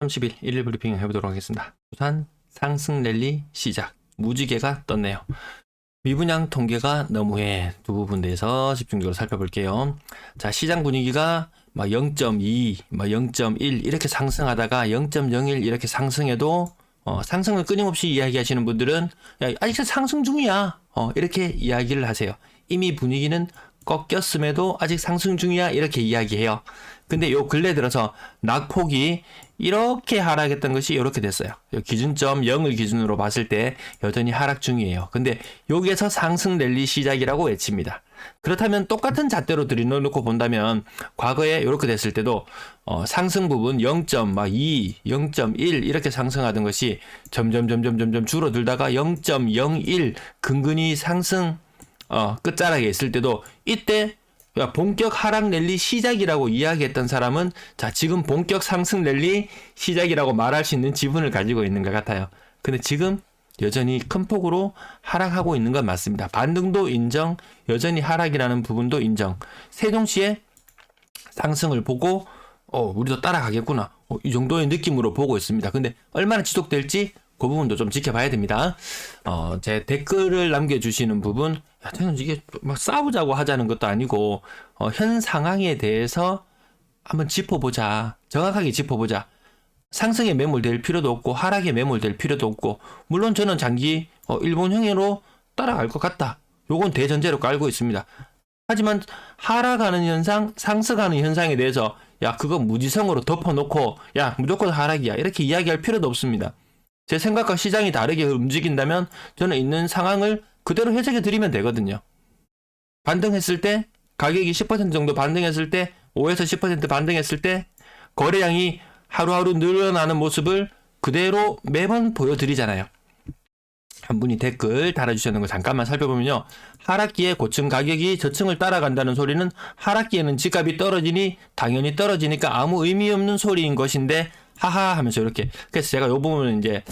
30일 1일 브리핑 해보도록 하겠습니다. 부산 상승 랠리 시작. 무지개가 떴네요. 미분양 통계가 너무해. 두 부분에서 집중적으로 살펴볼게요. 자, 시장 분위기가 막 0.2, 막 0.1 이렇게 상승하다가 0.01 이렇게 상승해도 상승을 끊임없이 이야기하시는 분들은 야, 아직 상승 중이야. 이렇게 이야기를 하세요. 이미 분위기는 꺾였음에도 아직 상승 중이야 이렇게 이야기해요. 근데 요 근래 들어서 낙폭이 이렇게 하락했던 것이 이렇게 됐어요. 기준점 0을 기준으로 봤을 때 여전히 하락 중이에요. 근데 여기에서 상승 랠리 시작이라고 외칩니다. 그렇다면 똑같은 잣대로 들여놓고 본다면 과거에 이렇게 됐을 때도 상승 부분 0.2, 0.1 이렇게 상승하던 것이 점점 줄어들다가 0.01 근근히 상승 끝자락에 있을 때도 이때 본격 하락 랠리 시작이라고 이야기했던 사람은 자 지금 본격 상승 랠리 시작이라고 말할 수 있는 지분을 가지고 있는 것 같아요. 근데 지금 여전히 큰 폭으로 하락하고 있는 건 맞습니다. 반등도 인정, 여전히 하락이라는 부분도 인정. 세종시의 상승을 보고 우리도 따라가겠구나 이 정도의 느낌으로 보고 있습니다. 근데 얼마나 지속될지 그 부분도 좀 지켜봐야 됩니다. 제 댓글을 남겨주시는 부분, 야, 저는 이게 막 싸우자고 하자는 것도 아니고, 현 상황에 대해서 한번 짚어보자. 정확하게 짚어보자. 상승에 매몰될 필요도 없고, 하락에 매몰될 필요도 없고, 물론 저는 장기, 일본형으로 따라갈 것 같다. 요건 대전제로 깔고 있습니다. 하지만, 하락하는 현상, 상승하는 현상에 대해서, 야, 그거 무지성으로 덮어놓고, 야, 무조건 하락이야. 이렇게 이야기할 필요도 없습니다. 제 생각과 시장이 다르게 움직인다면 저는 있는 상황을 그대로 해석해 드리면 되거든요. 반등했을 때 가격이 10% 정도 반등했을 때 5에서 10% 반등했을 때 거래량이 하루하루 늘어나는 모습을 그대로 매번 보여드리잖아요. 한 분이 댓글 달아주셨는 거 잠깐만 살펴보면요. 하락기에 고층 가격이 저층을 따라간다는 소리는 하락기에는 집값이 떨어지니 당연히 떨어지니까 아무 의미 없는 소리인 것인데 하하 하면서 이렇게. 그래서 제가 요 부분은 이제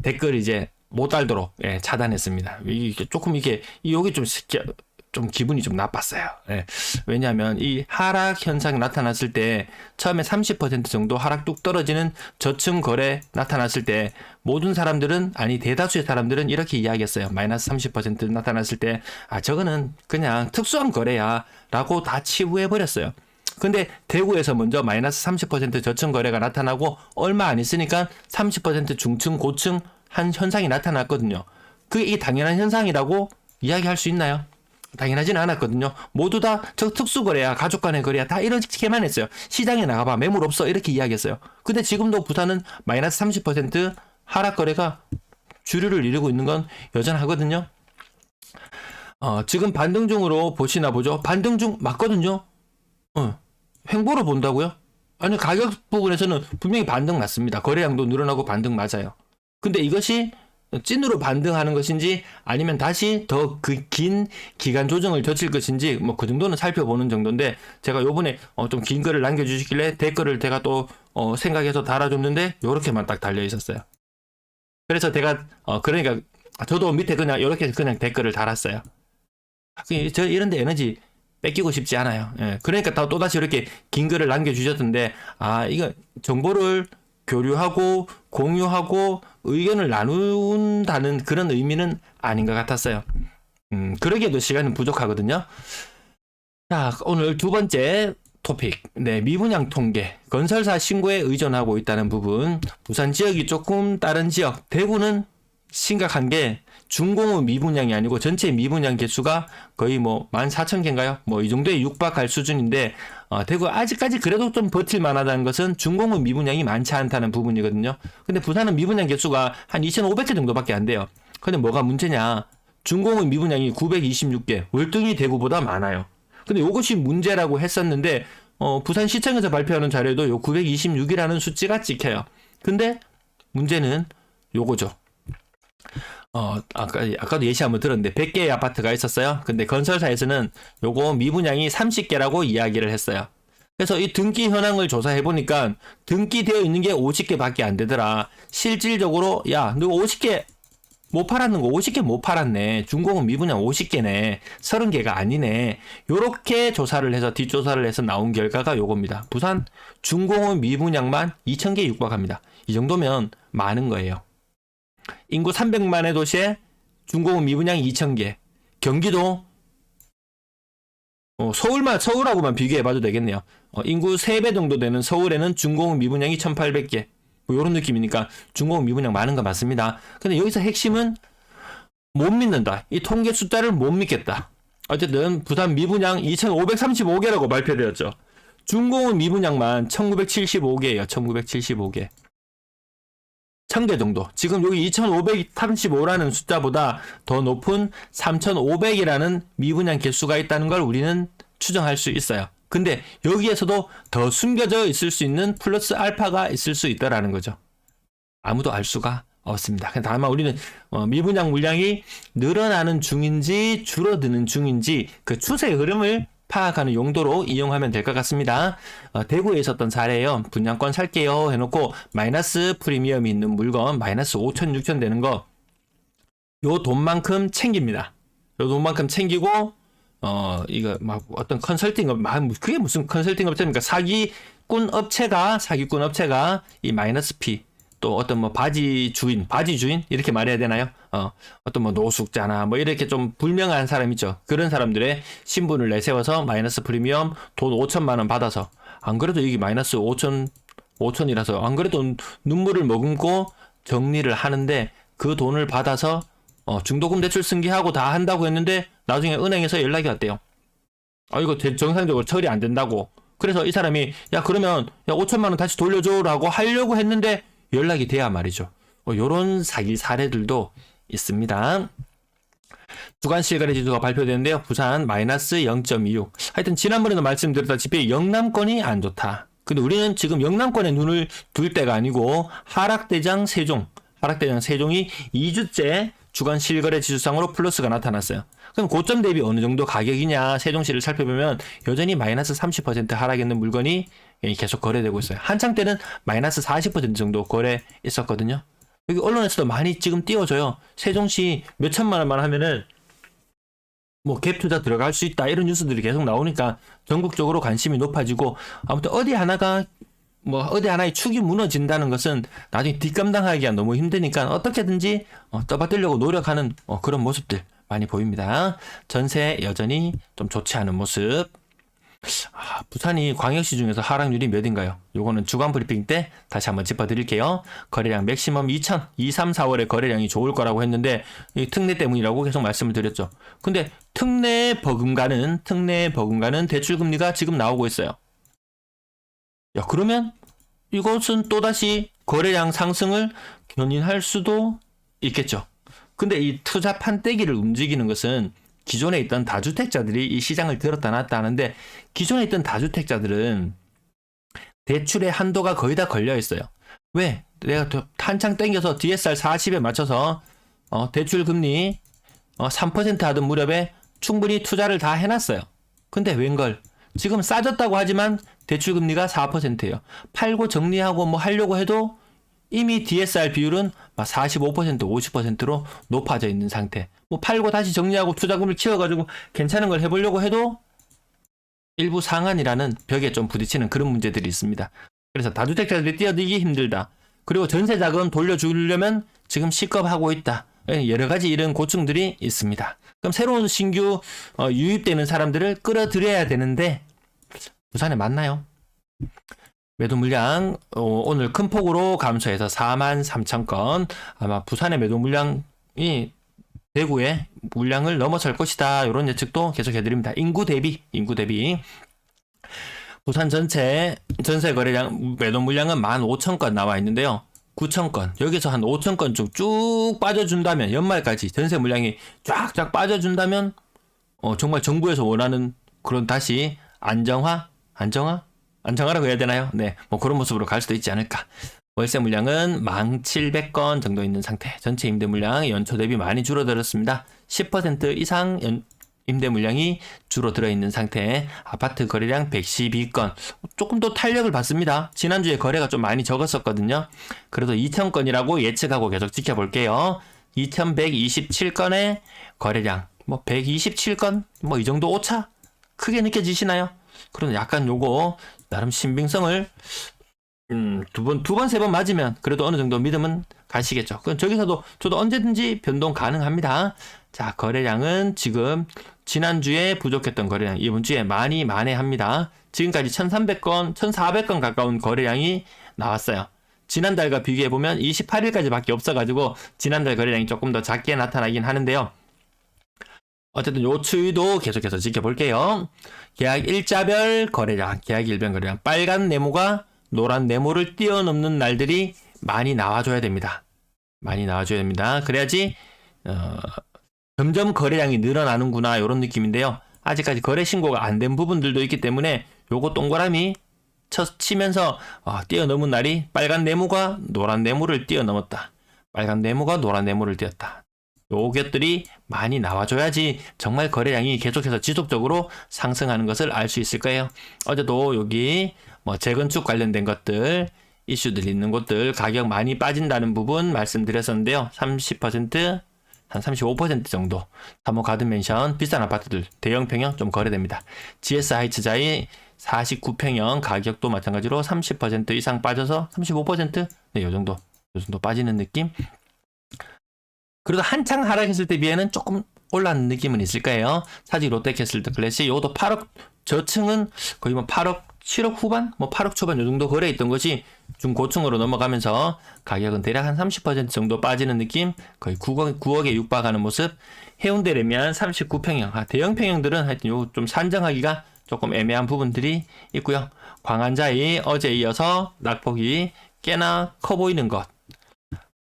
댓글 이제 못 달도록 차단했습니다. 이게 조금 이게 여기 좀 기분이 좀 나빴어요. 왜냐하면 이 하락 현상이 나타났을 때 처음에 30% 정도 하락 뚝 떨어지는 저층 거래 나타났을 때 모든 사람들은 아니 대다수의 사람들은 이렇게 이야기했어요. 마이너스 30% 나타났을 때 저거는 그냥 특수한 거래야 라고 다 치부해 버렸어요. 근데 대구에서 먼저 마이너스 30% 저층 거래가 나타나고 얼마 안 있으니까 30% 중층 고층 한 현상이 나타났거든요. 그게 이 당연한 현상이라고 이야기할 수 있나요? 당연하지는 않았거든요. 모두 다 저 특수거래야 가족 간의 거래야 다 이렇게만 했어요. 시장에 나가봐 매물 없어 이렇게 이야기했어요. 근데 지금도 부산은 마이너스 30% 하락 거래가 주류를 이루고 있는 건 여전하거든요. 지금 반등 중으로 보시나 보죠. 반등 중 맞거든요. 횡보로 본다고요? 아니 가격 부분에서는 분명히 반등 맞습니다. 거래량도 늘어나고 반등 맞아요. 근데 이것이 찐으로 반등하는 것인지 아니면 다시 더 그 긴 기간 조정을 거칠 것인지 뭐 그 정도는 살펴보는 정도인데 제가 요번에 좀 긴 글을 남겨주시길래 댓글을 제가 또 생각해서 달아줬는데 요렇게만 딱 달려 있었어요. 그래서 제가 그러니까 저도 밑에 그냥 요렇게 그냥 댓글을 달았어요. 저 이런데 에너지 뺏기고 싶지 않아요. 그러니까 또다시 이렇게 긴 글을 남겨주셨던데, 이거 정보를 교류하고 공유하고 의견을 나눈다는 그런 의미는 아닌 것 같았어요. 그러기에도 시간은 부족하거든요. 자, 오늘 두 번째 토픽. 미분양 통계. 건설사 신고에 의존하고 있다는 부분. 부산 지역이 조금 다른 지역. 대구는 심각한 게 중공업 미분양이 아니고 전체 미분양 개수가 거의 14,000개인가요? 이 정도에 육박할 수준인데 대구 아직까지 그래도 좀 버틸 만하다는 것은 중공업 미분양이 많지 않다는 부분이거든요. 근데 부산은 미분양 개수가 한 2,500개 정도밖에 안 돼요. 근데 뭐가 문제냐? 중공업 미분양이 926개, 월등히 대구보다 많아요. 근데 이것이 문제라고 했었는데 부산시청에서 발표하는 자료에도 요 926이라는 수치가 찍혀요. 근데 문제는 요거죠. 아까도 예시 한번 들었는데 100개의 아파트가 있었어요. 근데 건설사에서는 요거 미분양이 30개라고 이야기를 했어요. 그래서 이 등기 현황을 조사해 보니까 등기되어 있는 게 50개밖에 안 되더라. 실질적으로 야, 너 50개 못 팔았는 거 50개 못 팔았네. 중공업 미분양 50개네. 30개가 아니네. 요렇게 조사를 해서 뒷조사를 해서 나온 결과가 요겁니다. 부산 중공업 미분양만 2,000개 육박합니다. 이 정도면 많은 거예요. 인구 300만의 도시에 중공업 미분양 2,000개. 경기도 서울하고만 비교해봐도 되겠네요. 인구 3배 정도 되는 서울에는 중공업 미분양이 1,800개. 뭐 요런 느낌이니까 중공업 미분양 많은 거 맞습니다. 근데 여기서 핵심은 못 믿는다. 이 통계 숫자를 못 믿겠다. 어쨌든 부산 미분양 2,535개라고 발표되었죠. 중공업 미분양만 1,975개예요. 1,975개. 1,000개 정도. 지금 여기 2,535라는 숫자보다 더 높은 3,500이라는 미분양 개수가 있다는 걸 우리는 추정할 수 있어요. 근데 여기에서도 더 숨겨져 있을 수 있는 플러스 알파가 있을 수 있다라는 거죠. 아무도 알 수가 없습니다. 다만 우리는 미분양 물량이 늘어나는 중인지 줄어드는 중인지 그 추세 흐름을 파악하는 용도로 이용하면 될 것 같습니다. 대구에 있었던 사례예요. 분양권 살게요 해놓고 마이너스 프리미엄이 있는 물건 마이너스 5천 6천 되는 거 요 돈만큼 챙깁니다. 요 돈만큼 챙기고 이거 막 어떤 컨설팅 그게 무슨 컨설팅 업체입니까? 사기꾼 업체가 이 마이너스 피 또 어떤 뭐 바지 주인 이렇게 말해야 되나요? 어떤 뭐 노숙자나 뭐 이렇게 좀 불명한 사람 있죠. 그런 사람들의 신분을 내세워서 마이너스 프리미엄 돈 5천만 원 받아서 안 그래도 여기 마이너스 5천이라서 안 그래도 눈물을 머금고 정리를 하는데 그 돈을 받아서 중도금 대출 승계하고 다 한다고 했는데 나중에 은행에서 연락이 왔대요. 이거 정상적으로 처리 안 된다고. 그래서 이 사람이 야 그러면 5천만 원 다시 돌려줘라고 하려고 했는데 연락이 돼야 말이죠. 요런 사기 사례들도 있습니다. 주간 실거래 지수가 발표되는데요. 부산 마이너스 0.26. 하여튼 지난번에도 말씀드렸다시피 영남권이 안 좋다. 근데 우리는 지금 영남권에 눈을 둘 때가 아니고 하락대장 세종이 2주째 주간 실거래 지수상으로 플러스가 나타났어요. 그럼 고점 대비 어느 정도 가격이냐 세종시를 살펴보면 여전히 마이너스 30% 하락했는 물건이 계속 거래되고 있어요. 한창 때는 마이너스 40% 정도 거래 있었거든요. 여기 언론에서도 많이 지금 띄워줘요. 세종시 몇 천만 원만 하면은 뭐 갭 투자 들어갈 수 있다 이런 뉴스들이 계속 나오니까 전국적으로 관심이 높아지고 아무튼 어디 하나의 축이 무너진다는 것은 나중에 뒷감당하기가 너무 힘드니까 어떻게든지 떠받들려고 노력하는 그런 모습들 많이 보입니다. 전세 여전히 좀 좋지 않은 모습. 부산이 광역시 중에서 하락률이 몇인가요? 요거는 주간 브리핑 때 다시 한번 짚어드릴게요. 거래량 맥시멈 2,000, 2, 3, 4월에 거래량이 좋을 거라고 했는데 이 특례 때문이라고 계속 말씀을 드렸죠. 근데 특례 버금가는 대출금리가 지금 나오고 있어요. 그러면 이것은 또다시 거래량 상승을 견인할 수도 있겠죠. 근데 이 투자 판때기를 움직이는 것은 기존에 있던 다주택자들이 이 시장을 들었다 놨다 하는데 기존에 있던 다주택자들은 대출의 한도가 거의 다 걸려 있어요. 왜? 내가 한창 땡겨서 DSR 40에 맞춰서 대출 금리 3% 하던 무렵에 충분히 투자를 다 해놨어요. 근데 웬걸? 지금 싸졌다고 하지만 대출 금리가 4%예요. 팔고 정리하고 뭐 하려고 해도 이미 DSR 비율은 45%, 50%로 높아져 있는 상태. 뭐 팔고 다시 정리하고 투자금을 키워가지고 괜찮은 걸 해보려고 해도 일부 상한이라는 벽에 좀 부딪히는 그런 문제들이 있습니다. 그래서 다주택자들이 뛰어들기 힘들다. 그리고 전세자금 돌려주려면 지금 시급하고 있다. 여러 가지 이런 고충들이 있습니다. 그럼 새로운 신규 유입되는 사람들을 끌어들여야 되는데 부산에 맞나요? 매도 물량 오늘 큰 폭으로 감소해서 43,000건. 아마 부산의 매도 물량이 대구의 물량을 넘어설 것이다. 이런 예측도 계속 해드립니다. 인구 대비 부산 전체 전세 거래량 매도 물량은 15,000건 나와 있는데요. 9,000건 여기서 한 5,000건 쭉 빠져준다면 연말까지 전세 물량이 쫙쫙 빠져준다면 정말 정부에서 원하는 그런 다시 안정화라고 해야 되나요? 네, 뭐 그런 모습으로 갈 수도 있지 않을까. 월세 물량은 1,700건 정도 있는 상태. 전체 임대 물량 연초 대비 많이 줄어들었습니다. 10% 이상 임대 물량이 줄어들어 있는 상태. 아파트 거래량 112건. 조금 더 탄력을 받습니다. 지난주에 거래가 좀 많이 적었었거든요. 그래도 2,000건이라고 예측하고 계속 지켜볼게요. 2127건의 거래량, 뭐 127건, 뭐 이 정도 오차 크게 느껴지시나요? 그럼 약간 요거 나름 신빙성을 두 번, 세 번 맞으면 그래도 어느 정도 믿음은 가시겠죠. 그럼 저기서도 저도 언제든지 변동 가능합니다. 자, 거래량은 지금 지난주에 부족했던 거래량 이번 주에 많이 만회합니다. 지금까지 1300건, 1400건 가까운 거래량이 나왔어요. 지난달과 비교해보면 28일까지밖에 없어가지고 지난달 거래량이 조금 더 작게 나타나긴 하는데요. 어쨌든 요 추이도 계속해서 지켜볼게요. 계약 일자별 거래량, 계약 일변 거래량, 빨간 네모가 노란 네모를 뛰어넘는 날들이 많이 나와줘야 됩니다. 많이 나와줘야 됩니다. 그래야지 점점 거래량이 늘어나는구나 이런 느낌인데요. 아직까지 거래 신고가 안 된 부분들도 있기 때문에 요거 동그라미 치면서 뛰어넘은 날이 빨간 네모가 노란 네모를 뛰어넘었다. 빨간 네모가 노란 네모를 뛰었다. 요것들이 많이 나와줘야지 정말 거래량이 계속해서 지속적으로 상승하는 것을 알 수 있을 거예요. 어제도 여기 뭐 재건축 관련된 것들 이슈들 있는 곳들 가격 많이 빠진다는 부분 말씀드렸었는데요. 30% 한 35% 정도 3호 가든맨션 비싼 아파트들 대형 평형 좀 거래됩니다. GS 하이츠자이 49평형 가격도 마찬가지로 30% 이상 빠져서 35% 네, 요 정도 빠지는 느낌. 그래도 한창 하락했을 때 비해는 조금 올라는 느낌은 있을 거예요. 사직 롯데캐슬 클래시 요것도 8억 저층은 거의 뭐 8억 7억 후반 뭐 8억 초반 요 정도 거래했던 것이 중고층으로 넘어가면서 가격은 대략 한 30% 정도 빠지는 느낌, 거의 9억에 육박하는 모습. 해운대 레미안 39평형 대형 평형들은 하여튼 요 좀 산정하기가 조금 애매한 부분들이 있고요. 광안자이 어제 이어서 낙폭이 꽤나 커 보이는 것,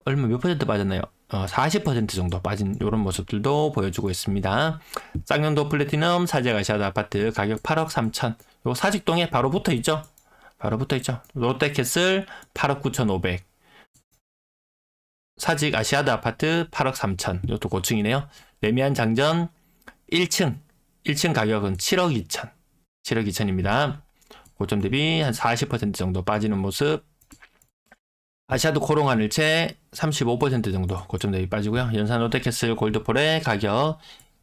얼마 몇 퍼센트 빠졌나요? 40% 정도 빠진 이런 모습들도 보여주고 있습니다. 쌍용도 플래티넘 사직 아시아드 아파트 가격 8억 3천. 요 사직동에 바로 붙어 있죠. 롯데캐슬 8억 9,500. 사직 아시아드 아파트 8억 3천. 이것도 고층이네요. 레미안 장전 1층 가격은 7억 2천. 7억 2천입니다. 고점 대비 한 40% 정도 빠지는 모습. 아시아드 코롱하늘채 35% 정도 고점 대비 빠지고요. 연산 롯데캐슬 골드폴의 가격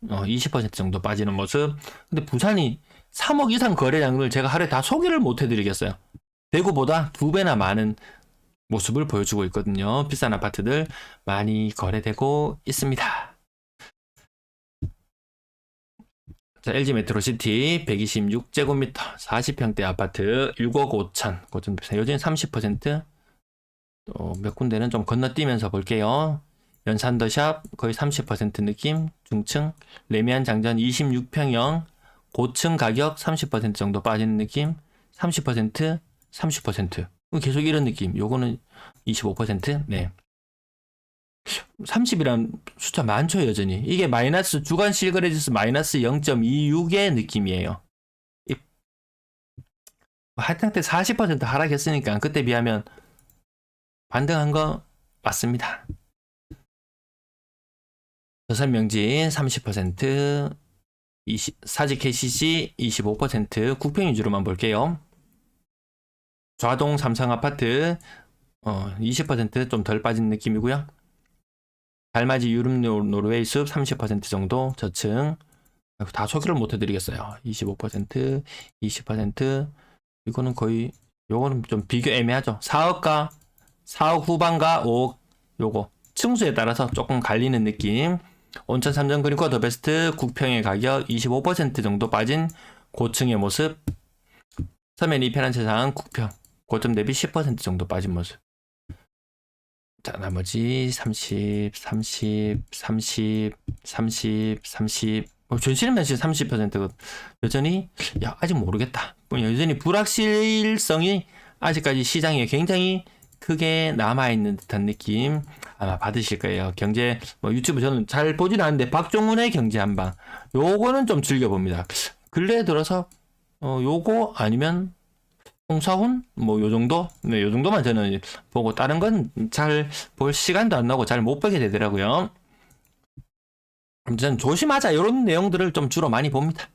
20% 정도 빠지는 모습. 근데 부산이 3억 이상 거래량을 제가 하루에 다 소개를 못 해드리겠어요. 대구보다 2배나 많은 모습을 보여주고 있거든요. 비싼 아파트들 많이 거래되고 있습니다. 자, LG 메트로시티 126제곱미터 40평대 아파트 6억 5천 고점 요즘 30%. 몇 군데는 좀 건너뛰면서 볼게요. 연산더샵 거의 30% 느낌, 중층, 레미안 장전 26평형, 고층 가격 30% 정도 빠지는 느낌, 30%, 30%. 계속 이런 느낌. 요거는 25%? 네. 30이란 숫자 많죠, 여전히. 이게 마이너스, 주간 실거래지수 마이너스 0.26의 느낌이에요. 한창 때 40% 하락했으니까 그때 비하면 반등한 거 맞습니다. 저산명진 30%, 사직 KCC 25%, 국평 위주로만 볼게요. 좌동 삼성아파트 20% 좀 덜 빠진 느낌이고요. 달맞이 유럽 노르웨이 숲 30% 정도 저층. 다 소개를 못 해드리겠어요. 25%, 20%. 이거는 거의, 요거는 좀 비교 애매하죠. 4억과 4억 후반과 5억, 요거 층수에 따라서 조금 갈리는 느낌. 온천 삼정 그린코어 더 베스트 국평의 가격 25% 정도 빠진 고층의 모습. 서면 이편한 세상 국평 고점 대비 10% 정도 빠진 모습. 자, 나머지 30, 30, 30, 30, 30. 전실면시 30%가 여전히 아직 모르겠다. 여전히 불확실성이 아직까지 시장에 굉장히 크게 남아있는 듯한 느낌 아마 받으실 거예요. 경제 유튜브 저는 잘 보진 않는데 박종훈의 경제 한방 요거는 좀 즐겨봅니다. 근래에 들어서 요거 아니면 홍사훈 요 정도? 네, 요 정도만 저는 보고 다른 건 잘 볼 시간도 안 나고 잘 못 보게 되더라고요. 아무튼 조심하자 이런 내용들을 좀 주로 많이 봅니다.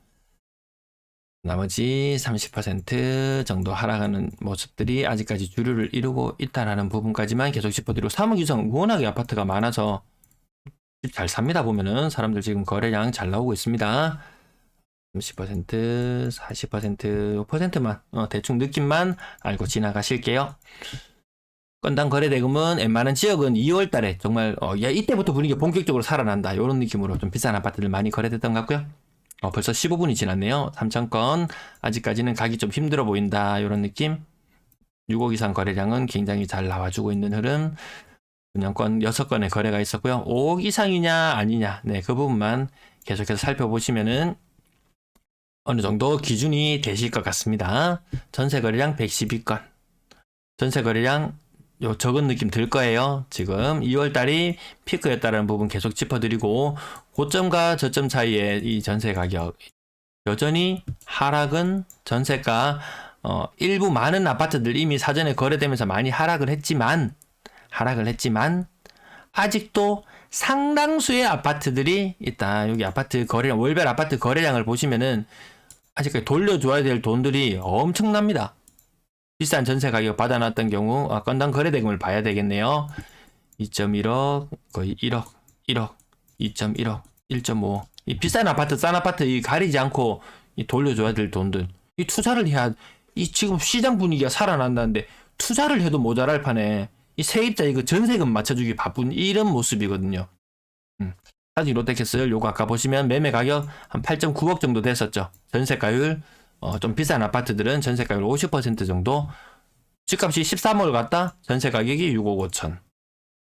나머지 30% 정도 하락하는 모습들이 아직까지 주류를 이루고 있다라는 부분까지만 계속 짚어드리고 3억 이상 워낙에 아파트가 많아서 집 잘 삽니다. 보면은 사람들 지금 거래량 잘 나오고 있습니다. 30%, 40%, 퍼센트만 대충 느낌만 알고 지나가실게요. 건당 거래 대금은 웬만한 지역은 2월 달에 정말 야 이때부터 분위기가 본격적으로 살아난다 이런 느낌으로 좀 비싼 아파트들 많이 거래됐던 것 같고요. 벌써 15분이 지났네요. 3,000건 아직까지는 가기 좀 힘들어 보인다 이런 느낌. 6억 이상 거래량은 굉장히 잘 나와주고 있는 흐름. 분양권 6건의 거래가 있었고요. 5억 이상이냐 아니냐 그 부분만 계속해서 살펴보시면은 어느 정도 기준이 되실 것 같습니다. 전세 거래량 112건. 전세 거래량 적은 느낌 들 거예요. 지금 2월 달이 피크였다는 부분 계속 짚어드리고 고점과 저점 사이에 이 전세 가격 여전히 하락은 전세가 일부 많은 아파트들 이미 사전에 거래되면서 많이 하락을 했지만 아직도 상당수의 아파트들이 있다. 여기 아파트 거래량 월별 아파트 거래량을 보시면은 아직까지 돌려줘야 될 돈들이 엄청납니다. 비싼 전세 가격 받아놨던 경우 건당 거래 대금을 봐야 되겠네요. 2.1억, 거의 1억, 2.1억, 1.5. 이 비싼 아파트, 싼 아파트 이 가리지 않고 이 돌려줘야 될 돈들. 이 투자를 해야 이 지금 시장 분위기가 살아난다는데 투자를 해도 모자랄 판에 이 세입자 이거 전세금 맞춰주기 바쁜 이런 모습이거든요. 사실 롯데캐슬 요거 아까 보시면 매매 가격 한 8.9억 정도 됐었죠. 전세가율 좀 비싼 아파트들은 전세가율 50% 정도. 집값이 13억을 갔다 전세 가격이 6억 5천.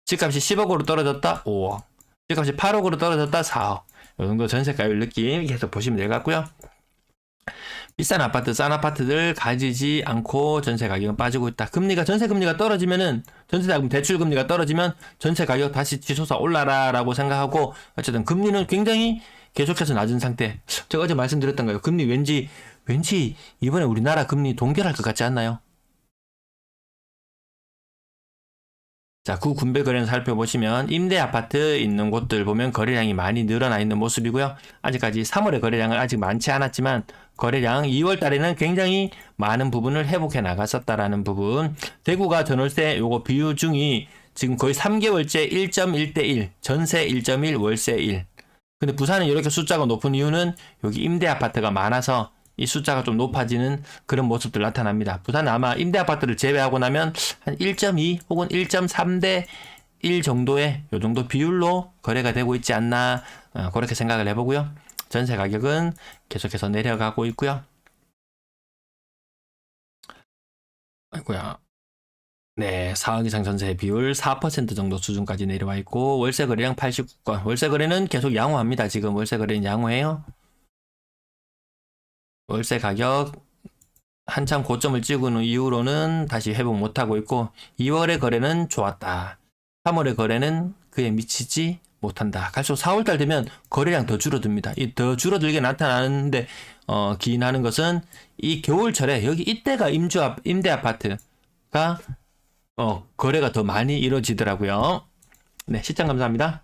집값이 10억으로 떨어졌다 5억. 집값이 8억으로 떨어졌다 4억. 이 정도 전세가율 느낌 계속 보시면 될 것 같고요. 비싼 아파트, 싼 아파트들 가지지 않고 전세 가격은 빠지고 있다. 전세 금리가 떨어지면은 전세자금 대출 금리가 떨어지면 전세 가격 다시 치솟아 올라라라고 생각하고 어쨌든 금리는 굉장히 계속해서 낮은 상태. 제가 어제 말씀드렸던 거예요. 금리 왠지 이번에 우리나라 금리 동결할 것 같지 않나요? 자, 구군배 거래는 살펴보시면 임대 아파트 있는 곳들 보면 거래량이 많이 늘어나 있는 모습이고요. 아직까지 3월의 거래량은 아직 많지 않았지만 거래량 2월 달에는 굉장히 많은 부분을 회복해 나갔었다라는 부분. 대구가 전월세 요거 비율중이 지금 거의 3개월째 1.1대1, 전세 1.1, 월세 1. 근데 부산은 이렇게 숫자가 높은 이유는 여기 임대 아파트가 많아서 이 숫자가 좀 높아지는 그런 모습들 나타납니다. 부산은 아마 임대 아파트를 제외하고 나면 한 1.2 혹은 1.3대 1 정도의 요 정도 비율로 거래가 되고 있지 않나 그렇게 생각을 해보고요. 전세 가격은 계속해서 내려가고 있고요. 아이고야. 네, 4억 이상 전세 비율 4% 정도 수준까지 내려와 있고 월세 거래량 89건. 월세 거래는 계속 양호합니다. 지금 월세 거래는 양호해요. 월세 가격 한참 고점을 찍은 이후로는 다시 회복 못하고 있고 2월의 거래는 좋았다. 3월의 거래는 그에 미치지 못한다. 갈수록 4월달 되면 거래량 더 줄어듭니다. 이 더 줄어들게 나타나는데 기인하는 것은 이 겨울철에 여기 이때가 임대 아파트가 거래가 더 많이 이루어지더라고요. 네, 시청 감사합니다.